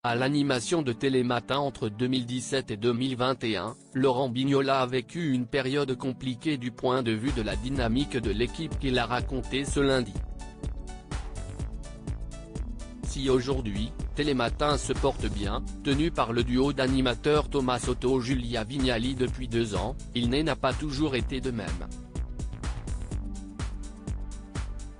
À l'animation de Télématin entre 2017 et 2021, Laurent Bignola a vécu une période compliquée du point de vue de la dynamique de l'équipe qu'il a raconté ce lundi. Si aujourd'hui, Télématin se porte bien, tenu par le duo d'animateurs Thomas Soto-Julia Vignali depuis 2 ans, il n'a pas toujours été de même.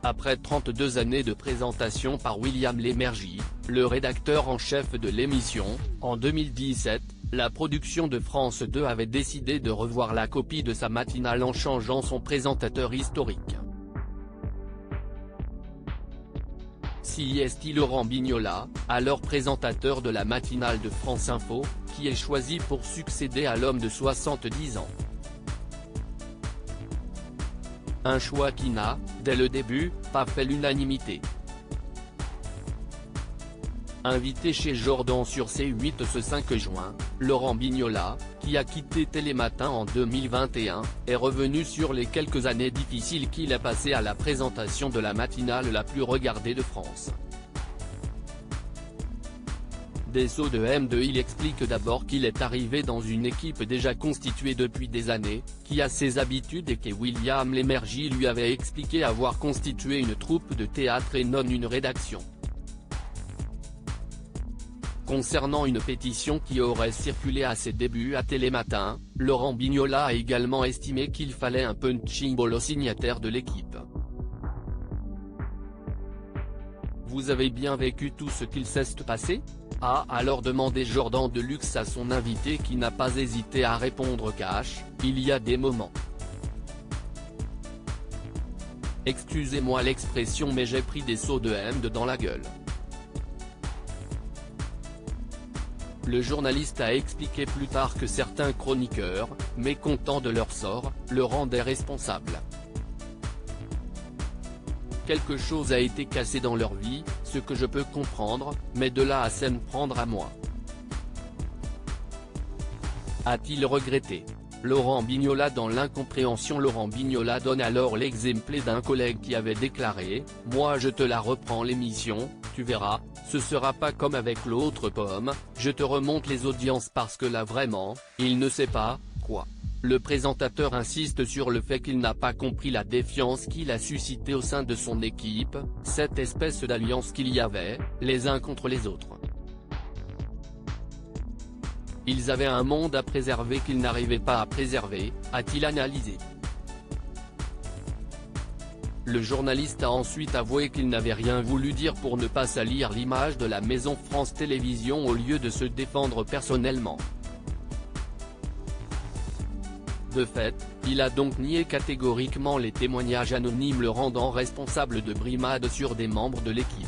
Après 32 années de présentation par William Lémergie, le rédacteur en chef de l'émission, en 2017, la production de France 2 avait décidé de revoir la copie de sa matinale en changeant son présentateur historique. Si est Laurent Bignola, alors présentateur de la matinale de France Info, qui est choisi pour succéder à l'homme de 70 ans. Un choix qui n'a, dès le début, pas fait l'unanimité. Invité chez Jordan sur C8 ce 5 juin, Laurent Bignola, qui a quitté Télématin en 2021, est revenu sur les quelques années difficiles qu'il a passées à la présentation de la matinale la plus regardée de France. Des sauts de M2. Il explique d'abord qu'il est arrivé dans une équipe déjà constituée depuis des années, qui a ses habitudes et que William Lémergie lui avait expliqué avoir constitué une troupe de théâtre et non une rédaction. Concernant une pétition qui aurait circulé à ses débuts à Télématin, Laurent Bignola a également estimé qu'il fallait un punching ball aux signataires de l'équipe. Vous avez bien vécu tout ce qu'il s'est passé ? A alors demandé Jordan Deluxe à son invité qui n'a pas hésité à répondre cash, il y a des moments. Excusez-moi l'expression mais j'ai pris des sauts de M2 dans la gueule. Le journaliste a expliqué plus tard que certains chroniqueurs, mécontents de leur sort, le rendaient responsable. Quelque chose a été cassé dans leur vie, ce que je peux comprendre, mais de là à s'en prendre à moi. A-t-il regretté ? Laurent Bignola dans l'incompréhension. Laurent Bignola donne alors l'exemple d'un collègue qui avait déclaré « Moi je te la reprends l'émission, tu verras, ce sera pas comme avec l'autre pomme, je te remonte les audiences parce que là vraiment, il ne sait pas, quoi ». Le présentateur insiste sur le fait qu'il n'a pas compris la défiance qu'il a suscitée au sein de son équipe, cette espèce d'alliance qu'il y avait, les uns contre les autres. Ils avaient un monde à préserver qu'ils n'arrivaient pas à préserver, a-t-il analysé. Le journaliste a ensuite avoué qu'il n'avait rien voulu dire pour ne pas salir l'image de la maison France Télévisions au lieu de se défendre personnellement. De fait, il a donc nié catégoriquement les témoignages anonymes le rendant responsable de brimades sur des membres de l'équipe.